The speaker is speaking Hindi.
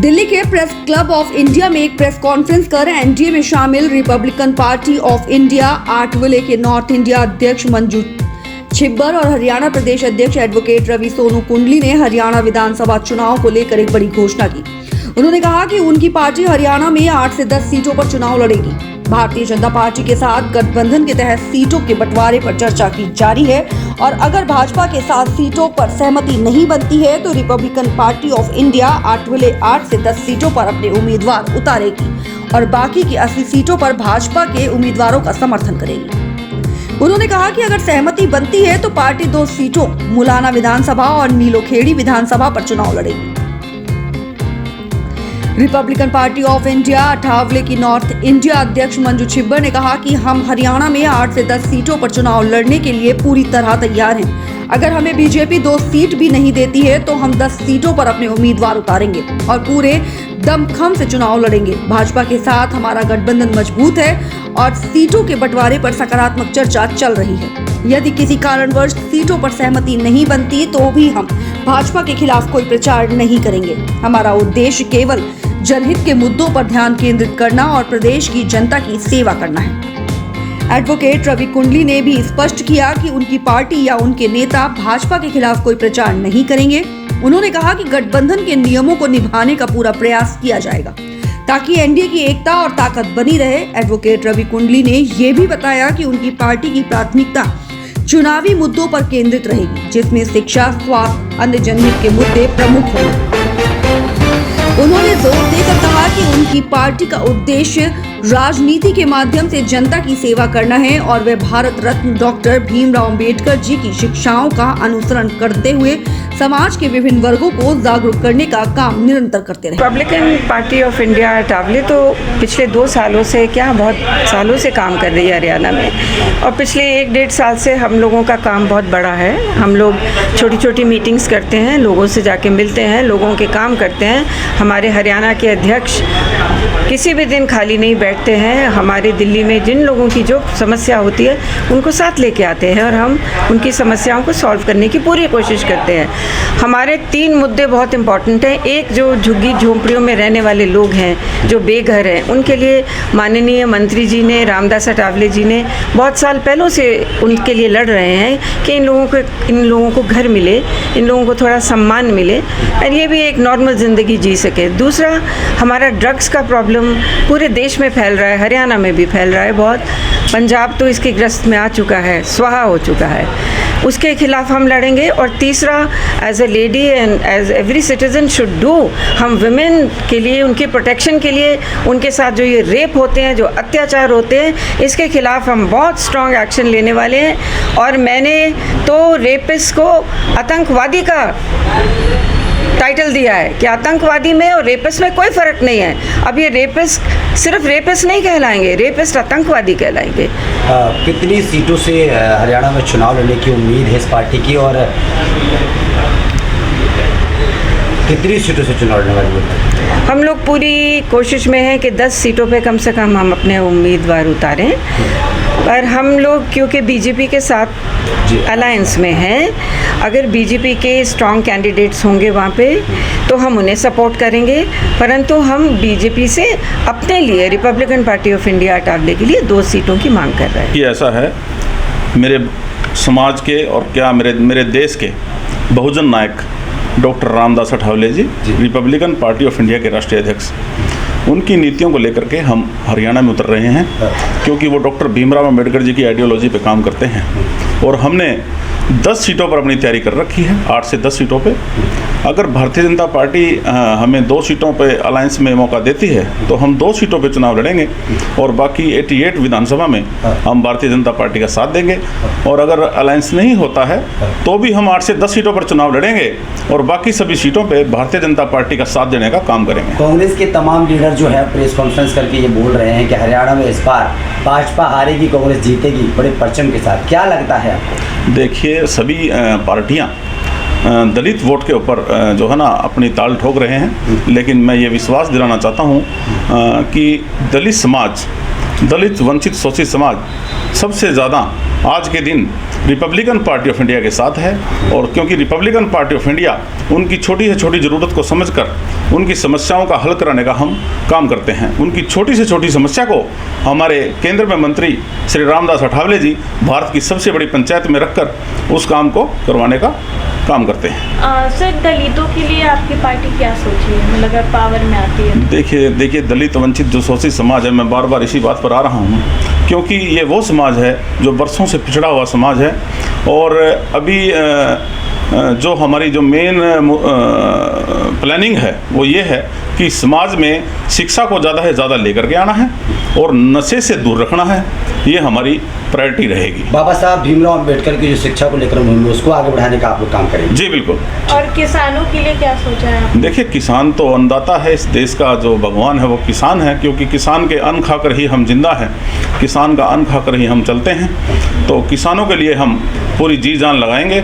दिल्ली के प्रेस क्लब ऑफ इंडिया में एक प्रेस कॉन्फ्रेंस कर एनडीए में शामिल रिपब्लिकन पार्टी ऑफ इंडिया 8 विले के नॉर्थ इंडिया अध्यक्ष मंजू छिब्बर और हरियाणा प्रदेश अध्यक्ष एडवोकेट रवि सोनू कुंडली ने हरियाणा विधानसभा चुनाव को लेकर एक बड़ी घोषणा की। उन्होंने कहा कि उनकी पार्टी हरियाणा में 8 से 10 सीटों पर चुनाव लड़ेगी। भारतीय जनता पार्टी के साथ गठबंधन के तहत सीटों के बंटवारे पर चर्चा की जारी है और अगर भाजपा के साथ सीटों पर सहमति नहीं बनती है तो रिपब्लिकन पार्टी ऑफ इंडिया 8 विले 8 से 10 सीटों पर अपने उम्मीदवार उतारेगी और बाकी की 80 सीटों पर भाजपा के उम्मीदवारों का समर्थन करेगी। उन्होंने कहा कि अगर सहमति बनती है तो पार्टी 2 सीटों मुलाना विधानसभा और नीलोखेड़ी विधानसभा पर चुनाव लड़ेगी। रिपब्लिकन पार्टी ऑफ इंडिया 8 विले की नॉर्थ इंडिया अध्यक्ष मंजू छिब्बर ने कहा कि हम हरियाणा में 8 से 10 सीटों पर चुनाव लड़ने के लिए पूरी तरह तैयार हैं। अगर हमें बीजेपी 2 सीट भी नहीं देती है तो हम 10 सीटों पर अपने उम्मीदवार उतारेंगे और पूरे दमखम से चुनाव लड़ेंगे। भाजपा के साथ हमारा गठबंधन मजबूत है और सीटों के बंटवारे पर सकारात्मक चर्चा चल रही है। यदि किसी कारणवश सीटों पर सहमति नहीं बनती तो भी हम भाजपा के खिलाफ कोई प्रचार नहीं करेंगे। हमारा उद्देश्य केवल जनहित के मुद्दों पर ध्यान केंद्रित करना और प्रदेश की जनता की सेवा करना है। एडवोकेट रवि कुंडली ने भी स्पष्ट किया कि उनकी पार्टी या उनके नेता भाजपा के खिलाफ कोई प्रचार नहीं करेंगे। उन्होंने कहा कि गठबंधन के नियमों को निभाने का पूरा प्रयास किया जाएगा ताकि एनडीए की एकता और ताकत बनी रहे। एडवोकेट रवि कुंडली ने यह भी बताया कि उनकी पार्टी की प्राथमिकता चुनावी मुद्दों पर केंद्रित रहेगी, जिसमें शिक्षा, स्वास्थ्य, अन्य जनहित के मुद्दे प्रमुख होंगे। उन्होंने जोर देकर कहा कि उनकी पार्टी का उद्देश्य राजनीति के माध्यम से जनता की सेवा करना है और वे भारत रत्न डॉक्टर भीमराव अंबेडकर जी की शिक्षाओं का अनुसरण करते हुए समाज के विभिन्न वर्गों को जागरूक करने का काम निरंतर करते रहे। रिपब्लिकन पार्टी ऑफ इंडिया 8 विले तो पिछले 2 सालों से बहुत सालों से काम कर रही है हरियाणा में और पिछले 1-1.5 साल से हम लोगों का काम बहुत बड़ा है। हम लोग छोटी छोटी मीटिंग्स करते हैं, लोगों से जाके मिलते हैं, लोगों के काम करते हैं। हमारे हरियाणा के अध्यक्ष किसी भी दिन खाली नहीं बैठते हैं। हमारे दिल्ली में जिन लोगों की जो समस्या होती है उनको साथ लेके आते हैं और हम उनकी समस्याओं को सॉल्व करने की पूरी कोशिश करते हैं। हमारे 3 मुद्दे बहुत इम्पॉर्टेंट हैं। एक, जो झुग्गी झोंपड़ियों में रहने वाले लोग हैं, जो बेघर हैं, उनके लिए माननीय मंत्री जी ने, रामदास अठावले जी ने बहुत साल पहलों से उनके लिए लड़ रहे हैं कि इन लोगों को घर मिले, इन लोगों को थोड़ा सम्मान मिले और ये भी एक नॉर्मल ज़िंदगी जी सके। दूसरा, हमारा ड्रग्स का प्रॉब्लम पूरे देश में फैल रहा है, हरियाणा में भी फैल रहा है बहुत। पंजाब तो इसके ग्रस्त में आ चुका है, स्वाहा हो चुका है, उसके खिलाफ हम लड़ेंगे। और तीसरा, as a lady and as every citizen should do, हम वुमेन के लिए, उनके प्रोटेक्शन के लिए, उनके साथ जो ये रेप होते हैं, जो अत्याचार होते हैं, इसके खिलाफ हम बहुत स्ट्रॉन्ग एक्शन लेने वाले हैं। और मैंने तो रेपिस्ट को आतंकवादी का टाइटल दिया है कि आतंकवादी में और रेपिस्ट में कोई फ़र्क नहीं है। अब ये रेपिस्ट सिर्फ रेपिस्ट नहीं कहलाएंगे, रेपिस्ट आतंकवादी कहलाएंगे। कितनी सीटों से हरियाणा में चुनाव लड़ने की उम्मीद है इस पार्टी की और कितनी सीटों से चुनाव लड़ने वाली है? हम लोग पूरी कोशिश में हैं कि 10 सीटों पे कम से कम हम अपने उम्मीदवार उतारें। पर हम लोग क्योंकि बीजेपी के साथ अलायंस में हैं, अगर बीजेपी के स्ट्रॉन्ग कैंडिडेट्स होंगे वहाँ पे तो हम उन्हें सपोर्ट करेंगे, परंतु हम बीजेपी से अपने लिए, रिपब्लिकन पार्टी ऑफ इंडिया 8 विले के लिए 2 सीटों की मांग कर रहे हैं। ये ऐसा है, मेरे समाज के और क्या मेरे देश के बहुजन नायक doctor Ramdas Athawale ji, Republican Party of India के राष्ट्रीय अध्यक्ष, उनकी नीतियों को लेकर के हम हरियाणा में उतर रहे हैं क्योंकि वो डॉक्टर भीमराव अंबेडकर जी की आइडियोलॉजी पे काम करते हैं और हमने 10 सीटों पर अपनी तैयारी कर रखी है, 8 से 10 सीटों पे। अगर भारतीय जनता पार्टी हमें 2 सीटों पे अलायंस में मौका देती है तो हम 2 सीटों पे चुनाव लड़ेंगे और बाकी 88 विधानसभा में हम भारतीय जनता पार्टी का साथ देंगे। और अगर अलायंस नहीं होता है तो भी हम 8 से 10 सीटों पर चुनाव लड़ेंगे और बाकी सभी सीटों पर भारतीय जनता पार्टी का साथ देने का काम करेंगे। कांग्रेस के तमाम लीडर जो है प्रेस कॉन्फ्रेंस करके ये बोल रहे हैं कि हरियाणा में इस बार भाजपा हारेगी, कांग्रेस जीतेगी बड़े परचम के साथ। क्या लगता है आपको? देखिए, सभी पार्टियां दलित वोट के ऊपर जो है ना अपनी ताल ठोक रहे हैं, लेकिन मैं ये विश्वास दिलाना चाहता हूँ कि दलित समाज, दलित वंचित शोषित समाज सबसे ज़्यादा आज के दिन रिपब्लिकन पार्टी ऑफ इंडिया के साथ है। और क्योंकि रिपब्लिकन पार्टी ऑफ इंडिया उनकी छोटी से छोटी ज़रूरत को समझकर उनकी समस्याओं का हल कराने का हम काम करते हैं। उनकी छोटी से छोटी समस्या को हमारे केंद्र में मंत्री श्री रामदास अठावले जी भारत की सबसे बड़ी पंचायत में रखकर उस काम को करवाने का काम करते हैं। सर, दलितों के लिए आपकी पार्टी क्या सोची है, मतलब अगर पावर में आती है? देखिए दलित वंचित जो शोषित समाज है, मैं बार बार इसी बात पर आ रहा हूँ क्योंकि ये वो समाज है जो बरसों से पिछड़ा हुआ समाज है। और अभी जो हमारी जो मेन प्लानिंग है वो ये है कि समाज में शिक्षा को ज़्यादा से ज़्यादा लेकर के आना है और नशे से दूर रखना है, ये हमारी प्रायोरिटी रहेगी। बाबा साहब भीमराव अंबेडकर की जो शिक्षा को लेकर मुहिम है उसको आगे बढ़ाने का आप लोग काम करेंगे? जी बिल्कुल। और किसानों के लिए क्या सोचा है आपने? देखिए, किसान तो अन्नदाता है, इस देश का जो भगवान है वो किसान है, क्योंकि किसान के अन्न खाकर ही हम जिंदा हैं, किसान का अन्न खाकर ही हम चलते हैं। तो किसानों के लिए हम पूरी जी जान लगाएंगे।